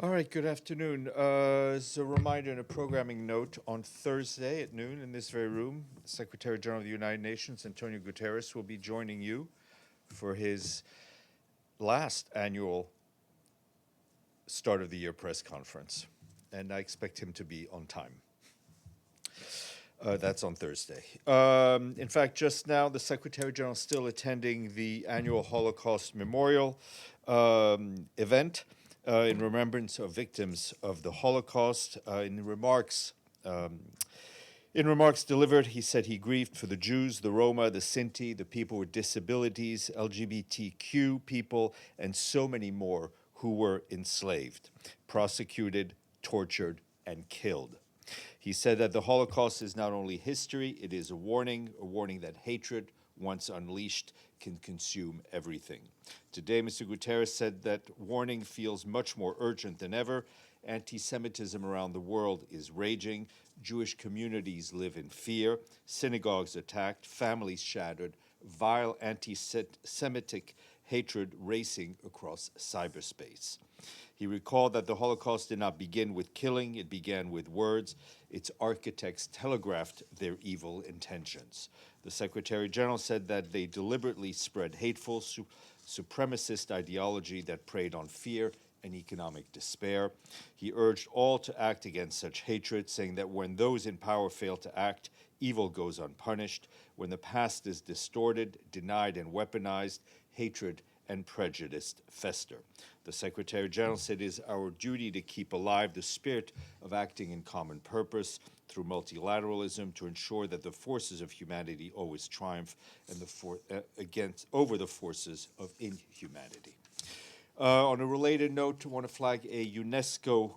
All right, good afternoon. As a reminder and a programming note, on Thursday at noon in this very room, Secretary General of the United Nations, Antonio Guterres, will be joining you for his last annual start of the year press conference. And I expect him to be on time. That's on Thursday. In fact, just now, the Secretary General is still attending the annual Holocaust Memorial event in remembrance of victims of the Holocaust. In remarks delivered, he said he grieved for the Jews, the Roma, the Sinti, the people with disabilities, LGBTQ people, and so many more who were enslaved, prosecuted, tortured, and killed. He said that the Holocaust is not only history, it is a warning that hatred, once unleashed, can consume everything. Today, Mr. Guterres said that warning feels much more urgent than ever. Anti-Semitism around the world is raging. Jewish communities live in fear. Synagogues attacked, families shattered, vile anti-Semitic hatred racing across cyberspace. He recalled that the Holocaust did not begin with killing, it began with words. Its architects telegraphed their evil intentions. The Secretary General said that they deliberately spread hateful, supremacist ideology that preyed on fear and economic despair. He urged all to act against such hatred, saying that when those in power fail to act, evil goes unpunished. When the past is distorted, denied, and weaponized, hatred and prejudice fester. The Secretary General said it is our duty to keep alive the spirit of acting in common purpose through multilateralism to ensure that the forces of humanity always triumph and over the forces of inhumanity. On a related note, I want to flag a UNESCO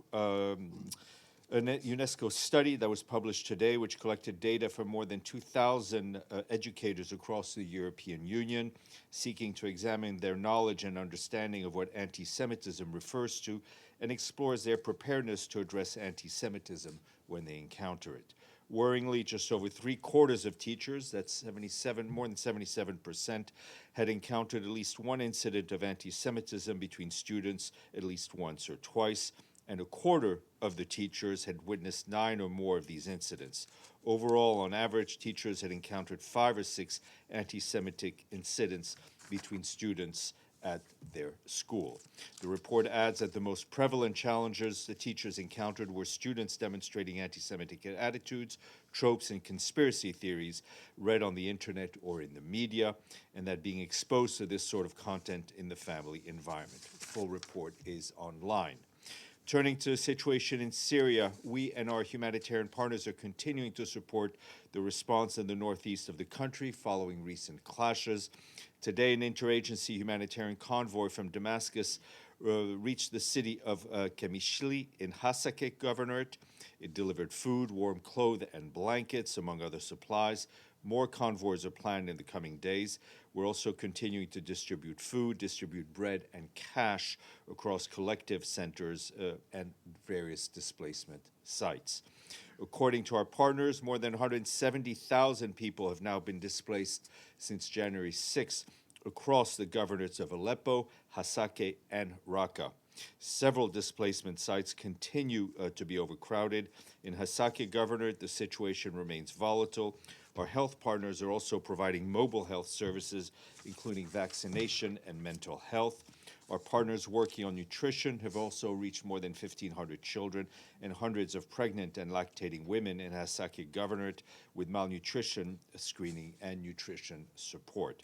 study that was published today, which collected data from more than 2,000 educators across the European Union, seeking to examine their knowledge and understanding of what anti-Semitism refers to, and explores their preparedness to address anti-Semitism when they encounter it. Worryingly, just over 3/4 of teachers, that's more than 77%, had encountered at least one incident of anti-Semitism between students at least once or twice, and 1/4 of the teachers had witnessed 9 or more of these incidents. Overall, on average, teachers had encountered 5 or 6 anti-Semitic incidents between students at their school. The report adds that the most prevalent challenges the teachers encountered were students demonstrating anti-Semitic attitudes, tropes, and conspiracy theories read on the internet or in the media, and that being exposed to this sort of content in the family environment. The full report is online. Turning to the situation in Syria, we and our humanitarian partners are continuing to support the response in the northeast of the country following recent clashes. Today, an interagency humanitarian convoy from Damascus reached the city of Qamishli in Hasakeh Governorate. It delivered food, warm clothes, and blankets, among other supplies. More convoys are planned in the coming days. We're also continuing to distribute food, distribute bread and cash across collective centers and various displacement sites. According to our partners, more than 170,000 people have now been displaced since January 6th across the governorates of Aleppo, Hasakeh, and Raqqa. Several displacement sites continue to be overcrowded. In Hasakeh Governorate, the situation remains volatile. Our health partners are also providing mobile health services, including vaccination and mental health. Our partners working on nutrition have also reached more than 1,500 children and hundreds of pregnant and lactating women in Hasakeh Governorate with malnutrition screening and nutrition support.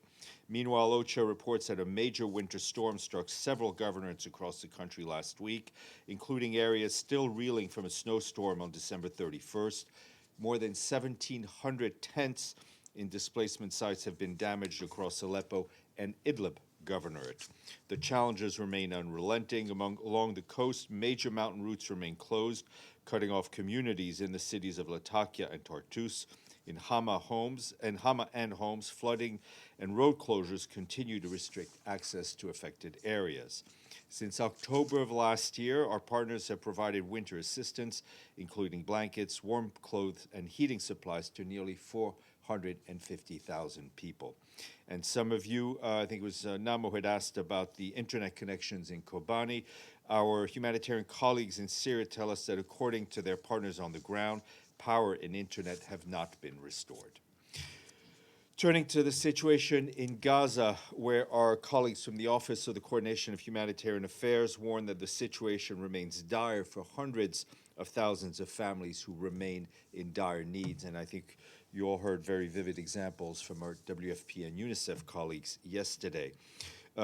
Meanwhile, OCHA reports that a major winter storm struck several governorates across the country last week, including areas still reeling from a snowstorm on December 31st. More than 1,700 tents in displacement sites have been damaged across Aleppo and Idlib Governorate. The challenges remain unrelenting. Along the coast, major mountain routes remain closed, cutting off communities in the cities of Latakia and Tartus. In Hama and homes, flooding and road closures continue to restrict access to affected areas. Since October of last year, our partners have provided winter assistance, including blankets, warm clothes, and heating supplies to nearly 150,000 people. And some of you, I think it was Namo, had asked about the internet connections in Kobani. Our humanitarian colleagues in Syria tell us that according to their partners on the ground, power and internet have not been restored. Turning to the situation in Gaza, where our colleagues from the Office of the Coordination of Humanitarian Affairs warn that the situation remains dire for hundreds of thousands of families who remain in dire needs. And I think you all heard very vivid examples from our WFP and UNICEF colleagues yesterday.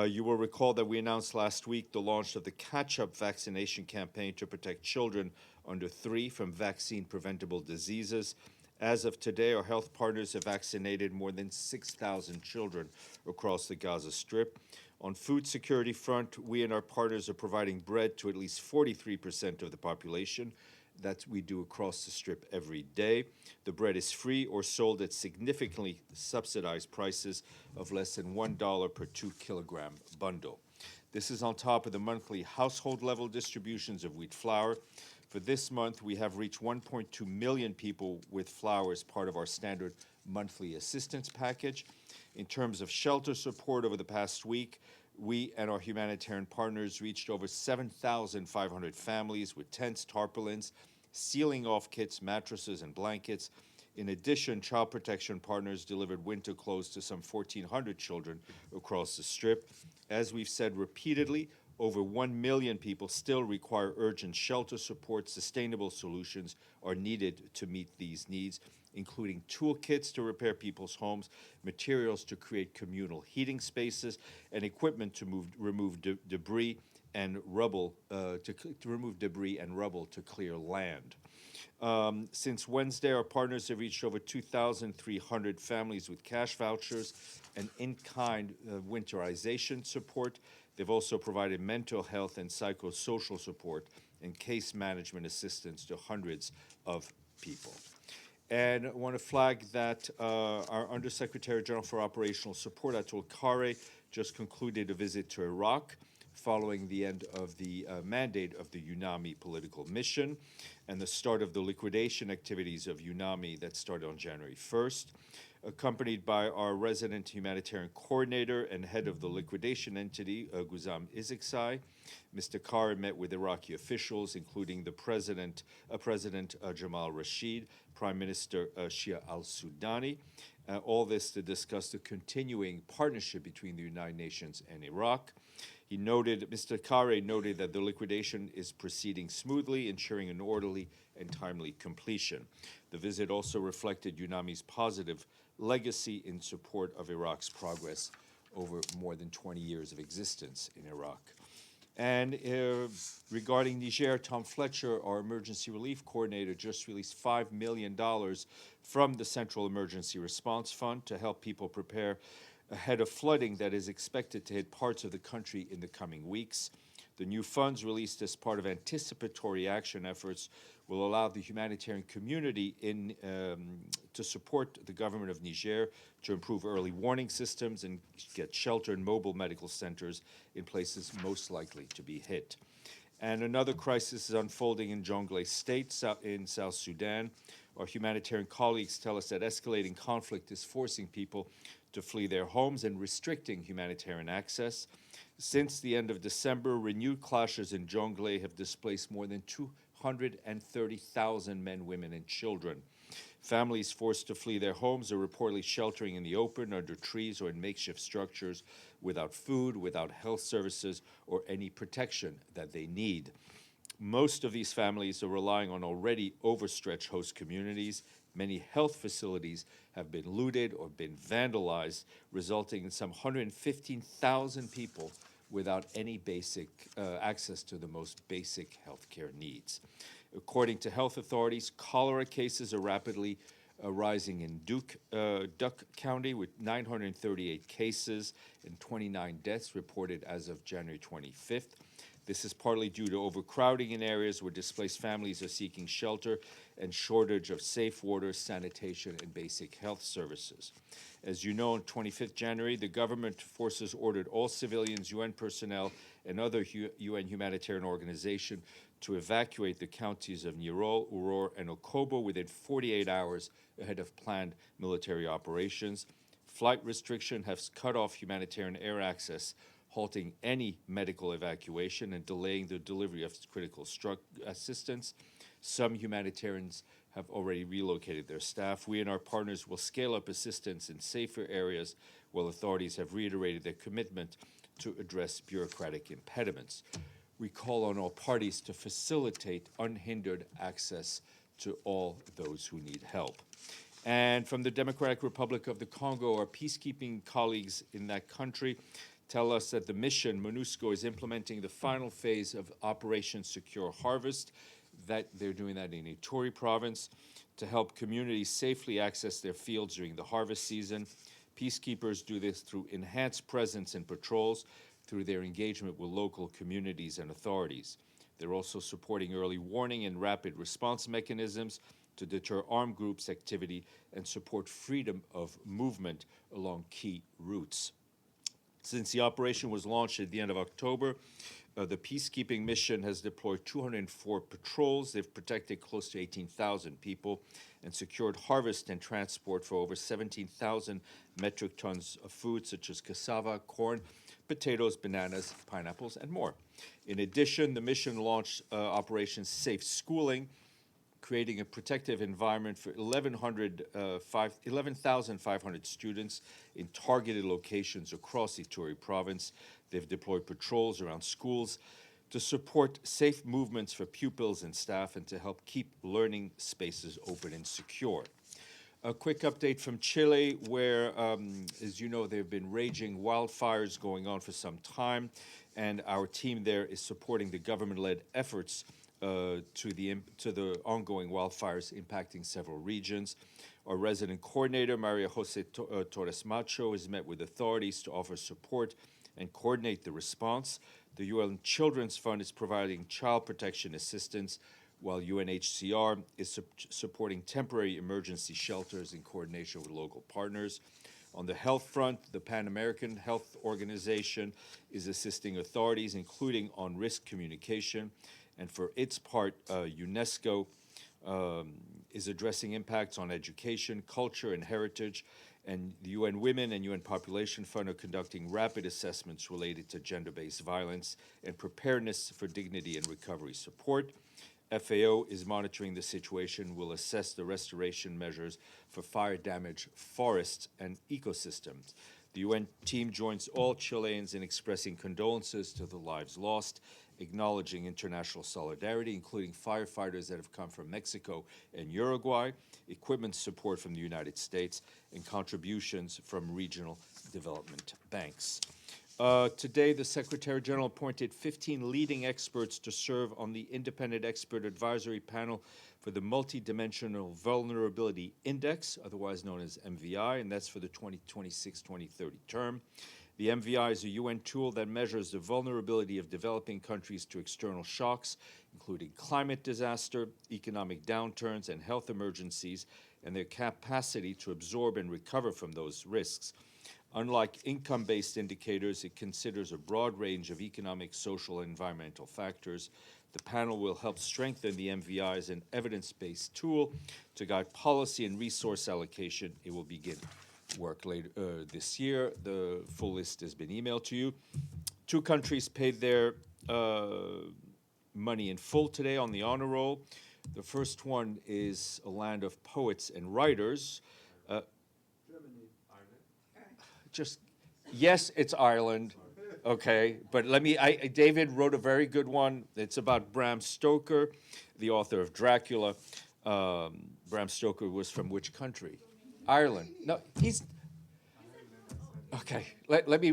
You will recall that we announced last week the launch of the catch-up vaccination campaign to protect children under 3 from vaccine-preventable diseases. As of today, our health partners have vaccinated more than 6,000 children across the Gaza Strip. On food security front, we and our partners are providing bread to at least 43% of the population. That we do across the Strip every day. The bread is free or sold at significantly subsidized prices of less than $1 per 2-kilogram bundle. This is on top of the monthly household-level distributions of wheat flour. For this month, we have reached 1.2 million people with flour as part of our standard monthly assistance package. In terms of shelter support over the past week, we and our humanitarian partners reached over 7,500 families with tents, tarpaulins, sealing off kits, mattresses, and blankets. In addition, Child Protection Partners delivered winter clothes to some 1,400 children across the Strip. As we've said repeatedly, over 1 million people still require urgent shelter support. Sustainable solutions are needed to meet these needs, including toolkits to repair people's homes, materials to create communal heating spaces, and equipment to remove debris and rubble to clear land. Since Wednesday, our partners have reached over 2,300 families with cash vouchers and in-kind winterization support. They've also provided mental health and psychosocial support and case management assistance to hundreds of people. And I want to flag that our Undersecretary General for Operational Support, Atul Khare, just concluded a visit to Iraq following the end of the mandate of the UNAMI political mission and the start of the liquidation activities of UNAMI that started on January 1st. Accompanied by our resident humanitarian coordinator and head of the liquidation entity, Guzam Iziksai, Mr. Khare met with Iraqi officials, including the President Jamal Rashid, Prime Minister Shia al-Sudani. All this to discuss the continuing partnership between the United Nations and Iraq. Mr. Khare noted that the liquidation is proceeding smoothly, ensuring an orderly and timely completion. The visit also reflected UNAMI's positive legacy in support of Iraq's progress over more than 20 years of existence in Iraq. And regarding Niger, Tom Fletcher, our emergency relief coordinator, just released $5 million from the Central Emergency Response Fund to help people prepare ahead of flooding that is expected to hit parts of the country in the coming weeks. The new funds released as part of anticipatory action efforts will allow the humanitarian community to support the government of Niger to improve early warning systems and get shelter and mobile medical centers in places most likely to be hit. And another crisis is unfolding in Jonglei State in South Sudan. Our humanitarian colleagues tell us that escalating conflict is forcing people to flee their homes and restricting humanitarian access. Since the end of December, renewed clashes in Jonglei have displaced more than 230,000 men, women, and children. Families forced to flee their homes are reportedly sheltering in the open, under trees, or in makeshift structures without food, without health services, or any protection that they need. Most of these families are relying on already overstretched host communities. Many health facilities have been looted or been vandalized, resulting in some 115,000 people without any basic access to the most basic healthcare needs. According to health authorities, cholera cases are rapidly rising in Duck County, with 938 cases and 29 deaths reported as of January 25th. This is partly due to overcrowding in areas where displaced families are seeking shelter and shortage of safe water, sanitation, and basic health services. As you know, on 25th January, the government forces ordered all civilians, UN personnel, and other UN humanitarian organizations to evacuate the counties of Nirol, Uror, and Okobo within 48 hours ahead of planned military operations. Flight restriction has cut off humanitarian air access, halting any medical evacuation and delaying the delivery of critical assistance. Some humanitarians have already relocated their staff. We and our partners will scale up assistance in safer areas, while authorities have reiterated their commitment to address bureaucratic impediments. We call on all parties to facilitate unhindered access to all those who need help. And from the Democratic Republic of the Congo, our peacekeeping colleagues in that country tell us that the mission, MONUSCO, is implementing the final phase of Operation Secure Harvest, that they're doing that in Ituri province, to help communities safely access their fields during the harvest season. Peacekeepers do this through enhanced presence and patrols, through their engagement with local communities and authorities. They're also supporting early warning and rapid response mechanisms to deter armed groups' activity and support freedom of movement along key routes. Since the operation was launched at the end of October, the peacekeeping mission has deployed 204 patrols. They've protected close to 18,000 people and secured harvest and transport for over 17,000 metric tons of food, such as cassava, corn, potatoes, bananas, pineapples, and more. In addition, the mission launched Operation Safe Schooling, creating a protective environment for 11,500 students in targeted locations across Ituri province. They've deployed patrols around schools to support safe movements for pupils and staff and to help keep learning spaces open and secure. A quick update from Chile, where, as you know, there have been raging wildfires going on for some time, and our team there is supporting the government-led efforts to the ongoing wildfires impacting several regions. Our resident coordinator, Maria Jose Torres Macho, has met with authorities to offer support and coordinate the response. The UN Children's Fund is providing child protection assistance, while UNHCR is supporting temporary emergency shelters in coordination with local partners. On the health front, the Pan American Health Organization is assisting authorities, including on risk communication. And for its part, UNESCO is addressing impacts on education, culture, and heritage. And the UN Women and UN Population Fund are conducting rapid assessments related to gender-based violence and preparedness for dignity and recovery support. FAO is monitoring the situation, will assess the restoration measures for fire-damaged forests and ecosystems. The UN team joins all Chileans in expressing condolences to the lives lost, acknowledging international solidarity, including firefighters that have come from Mexico and Uruguay, equipment support from the United States, and contributions from regional development banks. Today, the Secretary General appointed 15 leading experts to serve on the Independent Expert Advisory Panel for the Multidimensional Vulnerability Index, otherwise known as MVI, and that's for the 2026-2030 term. The MVI is a UN tool that measures the vulnerability of developing countries to external shocks, including climate disaster, economic downturns, and health emergencies, and their capacity to absorb and recover from those risks. Unlike income-based indicators, it considers a broad range of economic, social, and environmental factors. The panel will help strengthen the MVI as an evidence-based tool to guide policy and resource allocation. It will begin work later this year. The full list has been emailed to you. 2 countries paid their money in full today on the honor roll. The first one is a land of poets and writers. Yes, it's Ireland, okay, but David wrote a very good one. It's about Bram Stoker, the author of Dracula. Bram Stoker was from which country? Ireland. No, okay, let me,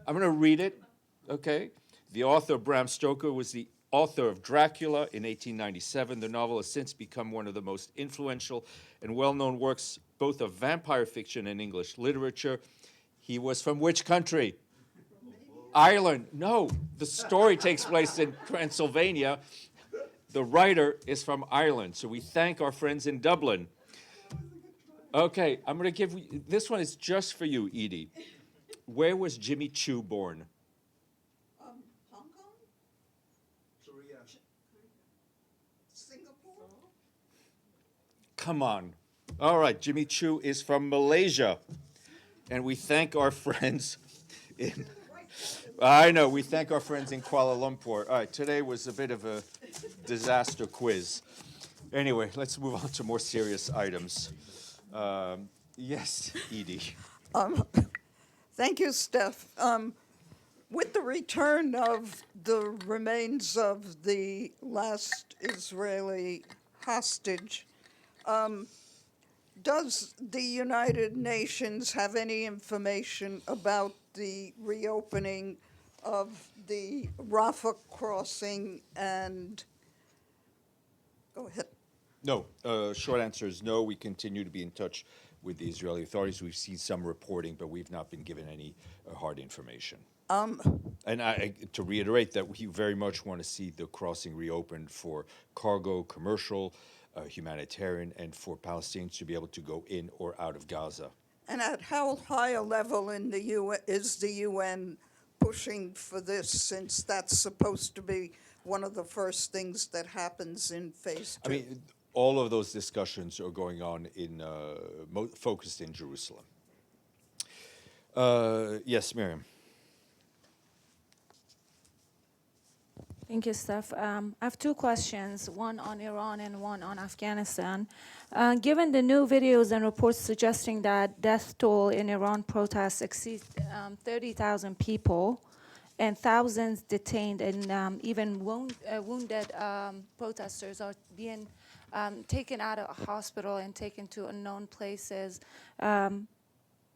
I'm gonna read it, okay? The author of Bram Stoker was the author of Dracula in 1897. The novel has since become one of the most influential and well-known works, both of vampire fiction and English literature. He was from which country? Ireland. No, the story takes place in Transylvania. The writer is from Ireland, so we thank our friends in Dublin. Okay, I'm going to give you, this one is just for you, Edie. Where was Jimmy Chu born? Hong Kong? Syria. Singapore? Come on. All right, Jimmy Chu is from Malaysia. And we thank our friends in, I know, we thank our friends in Kuala Lumpur. All right, today was a bit of a disaster quiz. Anyway, let's move on to more serious items. Yes, Edie. Thank you, Steph. With the return of the remains of the last Israeli hostage, does the United Nations have any information about the reopening of the Rafah crossing and, go ahead. No, short answer is no. We continue to be in touch with the Israeli authorities. We've seen some reporting, but we've not been given any hard information. And to reiterate that we very much want to see the crossing reopened for cargo, commercial, humanitarian, and for Palestinians to be able to go in or out of Gaza. And at how high a level in the UN is the UN pushing for this, since that's supposed to be one of the first things that happens in phase 2? I mean, all of those discussions are going on in focused in Jerusalem. Yes, Miriam. Thank you, Steph. I have two questions, one on Iran and one on Afghanistan. Given the new videos and reports suggesting that death toll in Iran protests exceeds 30,000 people and thousands detained and even wounded protesters are being taken out of a hospital and taken to unknown places,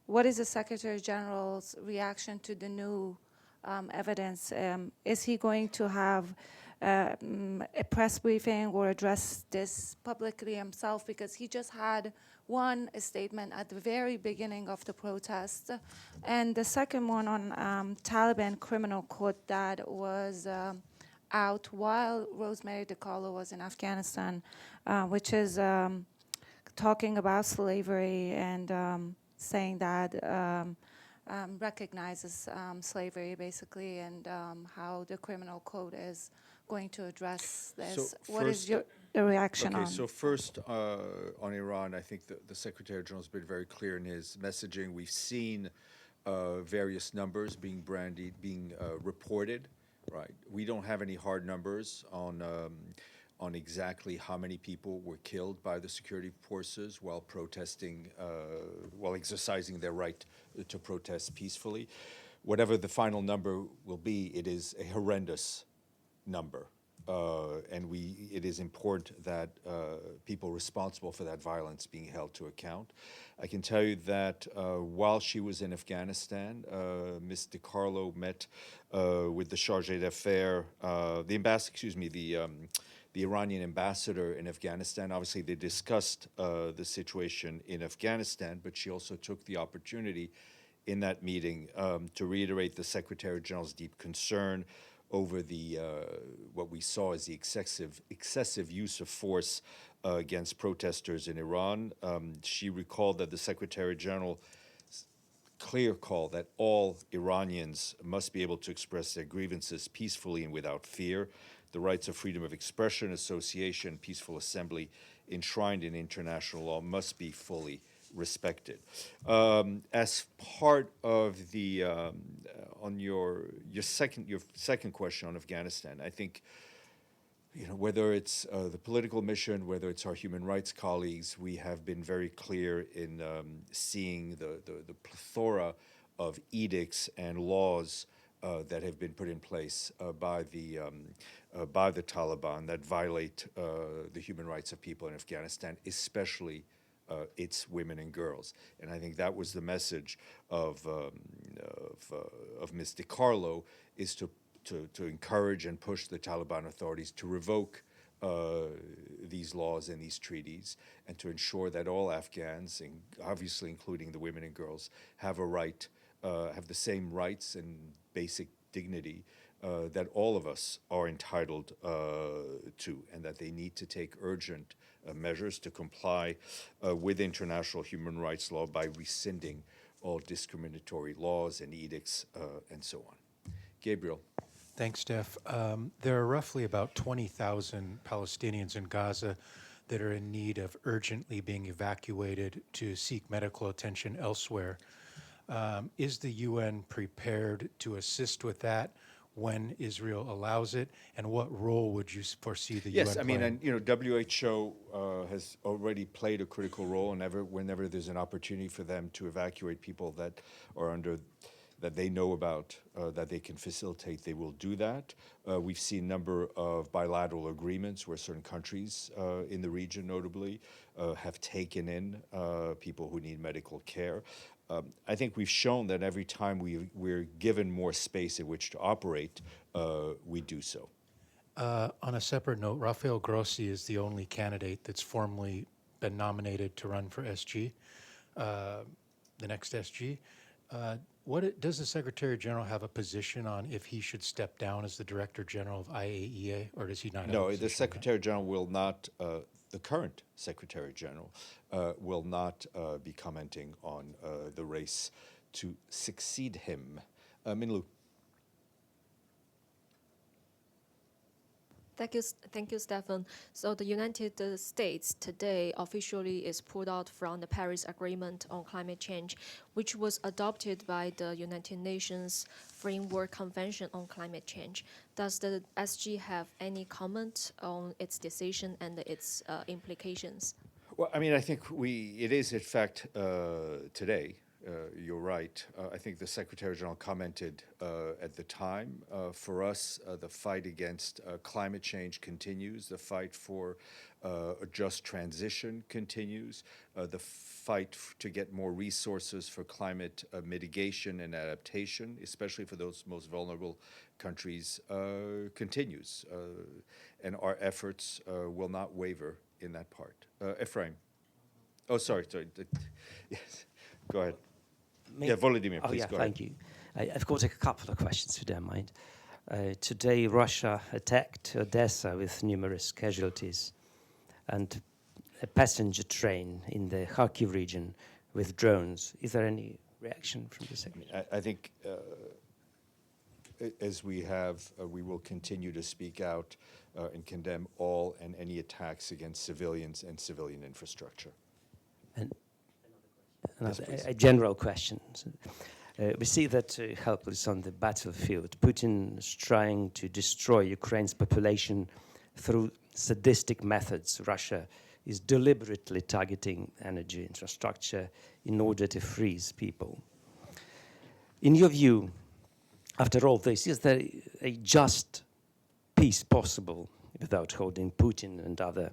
what is the Secretary General's reaction to the new evidence? Is he going to have a press briefing or address this publicly himself? Because he just had one statement at the very beginning of the protest. And the second one on Taliban criminal code that was out while Rosemary DiCarlo was in Afghanistan, which is talking about slavery and saying that recognizes slavery, basically, and how the criminal code is going to address this. So What is first- your reaction on? Okay, so first on Iran, I think the Secretary General has been very clear in his messaging. We've seen various numbers being reported, right? We don't have any hard numbers on exactly how many people were killed by the security forces while protesting, while exercising their right to protest peacefully. Whatever the final number will be, it is a horrendous number. And it is important that people responsible for that violence being held to account. I can tell you that while she was in Afghanistan, Ms. DiCarlo met with the chargé d'affaires, the Iranian ambassador in Afghanistan. Obviously, they discussed the situation in Afghanistan, but she also took the opportunity in that meeting to reiterate the Secretary General's deep concern over the what we saw as the excessive use of force against protesters in Iran. She recalled that the Secretary General's clear call that all Iranians must be able to express their grievances peacefully and without fear. The rights of freedom of expression, association, peaceful assembly enshrined in international law must be fully respected. As part of the on your second question on Afghanistan, I think, you know, whether it's the political mission, whether it's our human rights colleagues, we have been very clear in seeing the plethora of edicts and laws that have been put in place by the Taliban that violate the human rights of people in Afghanistan, especially its women and girls. And I think that was the message of Ms. DiCarlo, is to encourage and push the Taliban authorities to revoke these laws and these treaties, and to ensure that all Afghans, and obviously including the women and girls, have a right, have the same rights and basic dignity that all of us are entitled to, and that they need to take urgent measures to comply with international human rights law by rescinding all discriminatory laws and edicts and so on. Gabriel. Thanks, Steph. There are roughly about 20,000 Palestinians in Gaza that are in need of urgently being evacuated to seek medical attention elsewhere. Is the UN prepared to assist with that when Israel allows it? And what role would you foresee the UN Yes, I playing? mean, and WHO has already played a critical role, and whenever there's an opportunity for them to evacuate people that are under, that they know about, that they can facilitate, they will do that. We've seen a number of bilateral agreements where certain countries in the region, notably, have taken in people who need medical care. I think we've shown that every time we're given more space in which to operate, we do so. On a separate note, Rafael Grossi is the only candidate that's formally been nominated to run for SG, the next SG. Does the Secretary General have a position on if he should step down as the Director General of IAEA, or does he not have a No, position the on that? Secretary General will not, the current Secretary General will not be commenting on the race to succeed him. Minlu. Thank you, Stéphane. So the United States today officially is pulled out from the Paris Agreement on climate change, which was adopted by the United Nations Framework Convention on Climate Change. Does the SG have any comment on its decision and its implications? Well, I mean, I think it is, in fact, today. You're right. I think the Secretary General commented at the time. For us, the fight against climate change continues. The fight for a just transition continues. The fight to get more resources for climate mitigation and adaptation, especially for those most vulnerable countries, continues. And our efforts will not waver in that part. Ephraim. Oh, sorry. Yes, go ahead. Yeah, Volodymyr, please go ahead. Thank you. I've got a couple of questions, if you don't mind. Today, Russia attacked Odessa with numerous casualties, and a passenger train in the Kharkiv region with drones. Is there any reaction from the Secretary? I think as we have, we will continue to speak out and condemn all and any attacks against civilians and civilian infrastructure. A general question. We see that helpless on the battlefield, Putin is trying to destroy Ukraine's population through sadistic methods. Russia is deliberately targeting energy infrastructure in order to freeze people. In your view, after all this, is there a just peace possible without holding Putin and other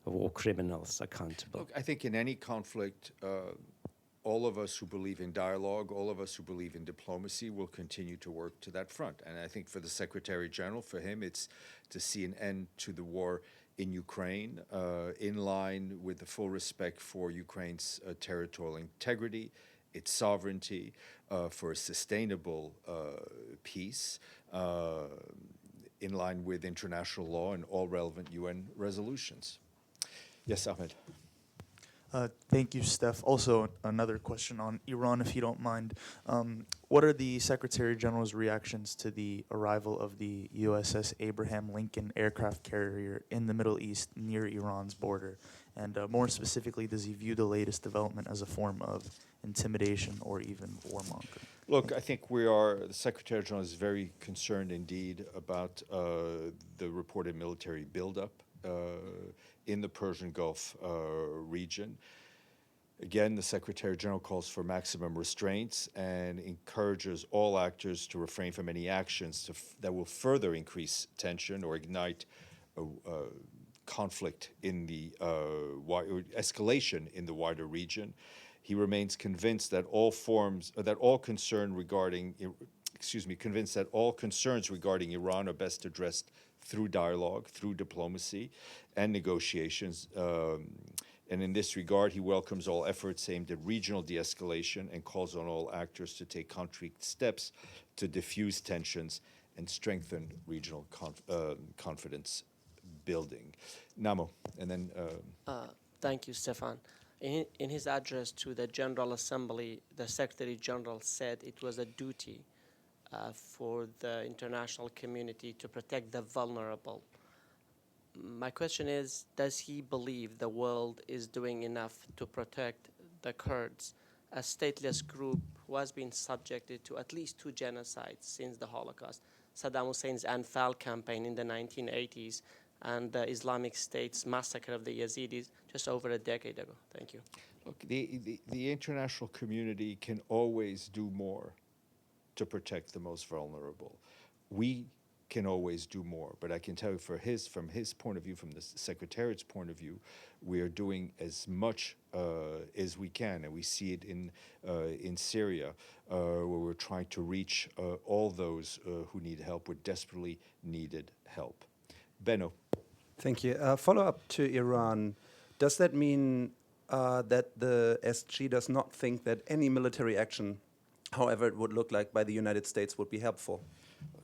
war criminals accountable? Look, I think in any conflict, all of us who believe in dialogue, all of us who believe in diplomacy will continue to work to that front. And I think for the Secretary General, for him, it's to see an end to the war in Ukraine, in line with the full respect for Ukraine's territorial integrity, its sovereignty, for a sustainable peace, in line with international law and all relevant UN resolutions. Yes, Ahmed. Thank you, Steph. Also, another question on Iran, if you don't mind. What are the Secretary General's reactions to the arrival of the USS Abraham Lincoln aircraft carrier in the Middle East near Iran's border? And more specifically, does he view the latest development as a form of intimidation or even warmongering? Look, I think the Secretary General is very concerned indeed about the reported military buildup in the Persian Gulf region. Again, the Secretary General calls for maximum restraints and encourages all actors to refrain from any actions that will further increase tension or ignite conflict in the escalation in the wider region. He remains convinced that all concerns regarding Iran are best addressed through dialogue, through diplomacy and negotiations. And in this regard, he welcomes all efforts aimed at regional de-escalation and calls on all actors to take concrete steps to diffuse tensions and strengthen regional confidence building. Namo, and then Thank you, Stéphane. In his address to the General Assembly, the Secretary General said it was a duty for the international community to protect the vulnerable. My question is, does he believe the world is doing enough to protect the Kurds, a stateless group who has been subjected to at least 2 genocides since the Holocaust? Saddam Hussein's Anfal campaign in the 1980s and the Islamic State's massacre of the Yazidis just over a decade ago. Thank you. look, the international community can always do more to protect the most vulnerable. We can always do more, but I can tell you from his point of view, from the Secretariat's point of view, we are doing as much as we can, and we see it in Syria, where we're trying to reach all those who need help, with desperately needed help. Benno. Thank you. Follow-up to Iran. Does that mean that the SG does not think that any military action, however it would look like, by the United States would be helpful?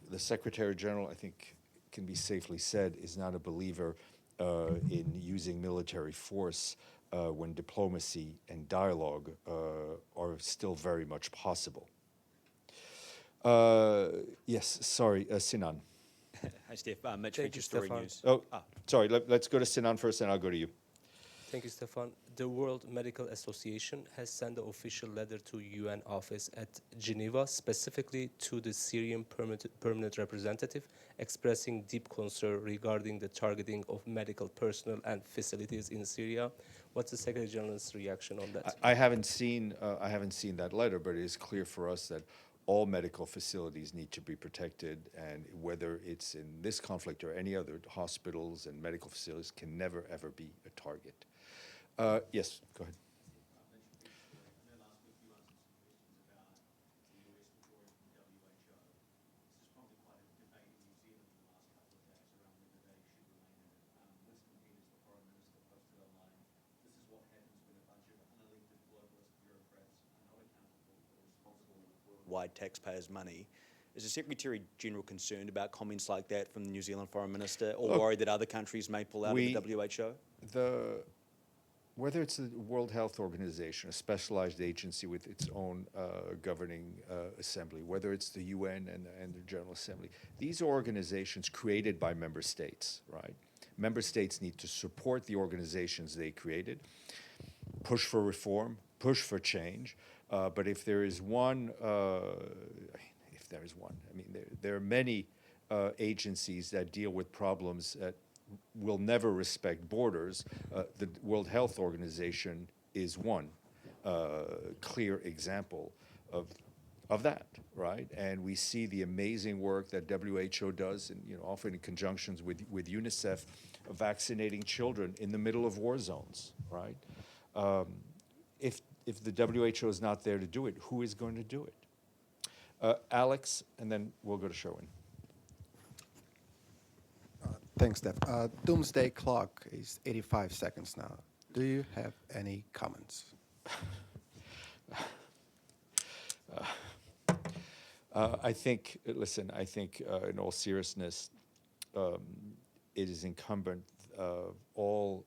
The Secretary General, I think, can be safely said, is not a believer in using military force when diplomacy and dialogue are still very much possible. Yes, sorry, Sinan. Hi, Steph. Mitch, Thank you, Story Stéphane. News. Oh, sorry, let's go to Sinan first, and I'll go to you. Thank you, Stéphane. The World Medical Association has sent an official letter to UN office at Geneva, specifically to the Syrian permanent representative, expressing deep concern regarding the targeting of medical personnel and facilities in Syria. What's the Secretary General's reaction on that? I haven't seen that letter, but it is clear for us that all medical facilities need to be protected, and whether it's in this conflict or any other, hospitals and medical facilities can never, ever be a target. Yes, go ahead. Wide taxpayers' money. Is the Secretary General concerned about comments like that from the New Zealand Foreign Minister, or worried that other countries may pull out of the WHO? Whether it's the World Health Organization, a specialized agency with its own governing assembly, whether it's the UN and the General Assembly, these are organizations created by member states, right? Member states need to support the organizations they created, push for reform, push for change. But if there is one, I mean, there are many agencies that deal with problems that will never respect borders. The World Health Organization is one clear example of that, right? And we see the amazing work that WHO does, and often in conjunctions with UNICEF, vaccinating children in the middle of war zones, right? If the WHO is not there to do it, who is going to do it? Alex, and then we'll go to Sherwin. Thanks, Steph. Doomsday clock is 85 seconds now. Do you have any comments? I think, listen, in all seriousness, it is incumbent of all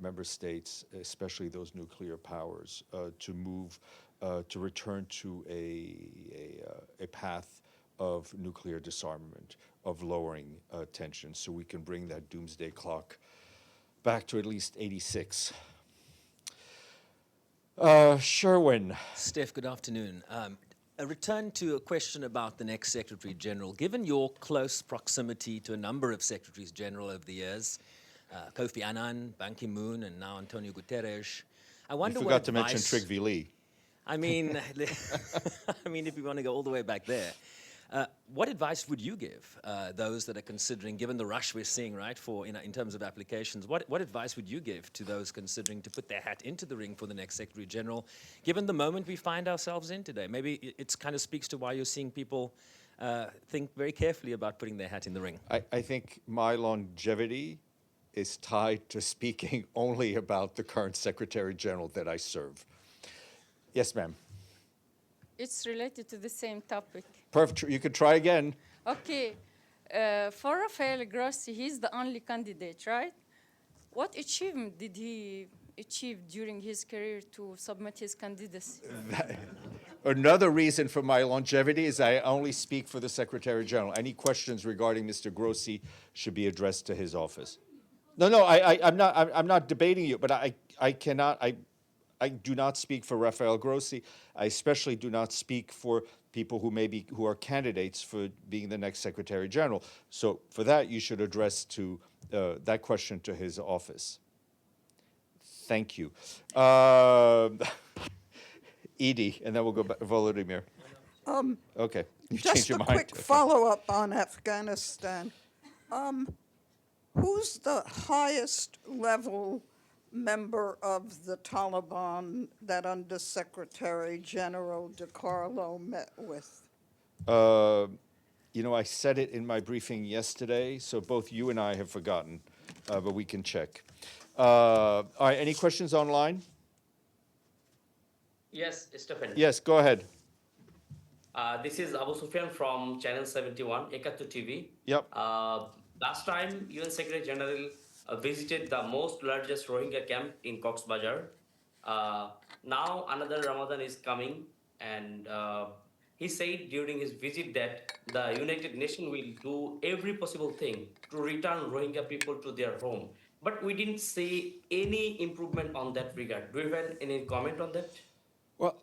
member states, especially those nuclear powers, to move, to return to a path of nuclear disarmament, of lowering tension, so we can bring that doomsday clock back to at least 86. Sherwin. Steph, good afternoon. A return to a question about the next Secretary General. Given your close proximity to a number of Secretaries General over the years, Kofi Annan, Ban Ki-moon, and now Antonio Guterres, I wonder You what forgot to advice, mention Trygve Lie. I mean, if you want to go all the way back there, what advice would you give those that are considering, given the rush we're seeing, right, for in terms of applications, what advice would you give to those considering to put their hat into the ring for the next Secretary General, given the moment we find ourselves in today? Maybe it kind of speaks to why you're seeing people think very carefully about putting their hat in the ring. I think my longevity is tied to speaking only about the current Secretary General that I serve. Yes, ma'am. It's related to the same topic. Perfect. You could try again. Okay. For Rafael Grossi, he's the only candidate, right? What achievement did he achieve during his career to submit his candidacy? Another reason for my longevity is I only speak for the Secretary General. Any questions regarding Mr. Grossi should be addressed to his office. No, I'm not debating you, but I do not speak for Rafael Grossi. I especially do not speak for people who are candidates for being the next Secretary General. So for that, you should address that question to his office. Thank you. Edie, and then we'll go back, Volodymyr. Okay, you Just changed your a mind. quick follow-up on Afghanistan. Who's the highest level member of the Taliban that Undersecretary General DiCarlo met with? You know, I said it in my briefing yesterday, so both you and I have forgotten, but we can check. All right, any questions online? Yes, Stéphane. Yes, go ahead. This is Abu Sufyan from Channel 71, Ekattu TV. Yep. Last time, UN Secretary General visited the most largest Rohingya camp in Cox's Bazar. Now another Ramadan is coming, and he said during his visit that the United Nations will do every possible thing to return Rohingya people to their home. But we didn't see any improvement on that regard. Do you have any comment on that? Well,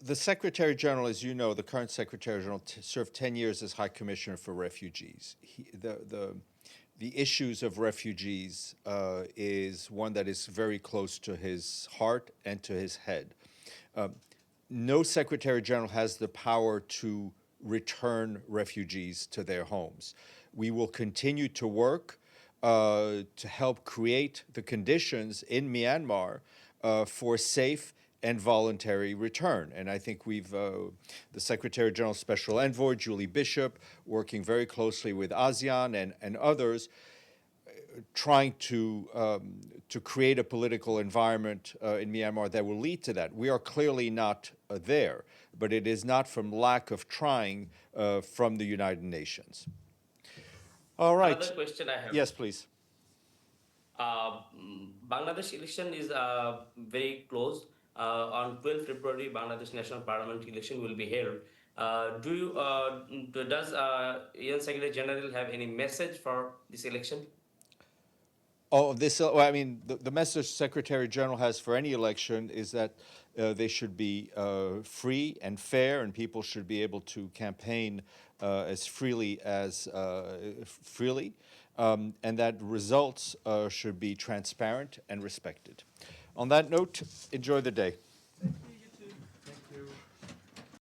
the Secretary General, as you know, the current Secretary General served 10 years as High Commissioner for Refugees. The issues of refugees is one that is very close to his heart and to his head. No Secretary General has the power to return refugees to their homes. We will continue to work to help create the conditions in Myanmar for safe and voluntary return. And I think the Secretary General Special Envoy, Julie Bishop, working very closely with ASEAN and others, trying to create a political environment in Myanmar that will lead to that. We are clearly not there, but it is not from lack of trying from the United Nations. All right. Another question I have. Yes, please. Bangladesh election is very close. On 12 February, Bangladesh National Parliament election will be held. Does UN Secretary General have any message for this election? Oh, well, I mean, the message Secretary General has for any election is that they should be free and fair, and people should be able to campaign as freely as and that results should be transparent and respected. On that note, enjoy the day.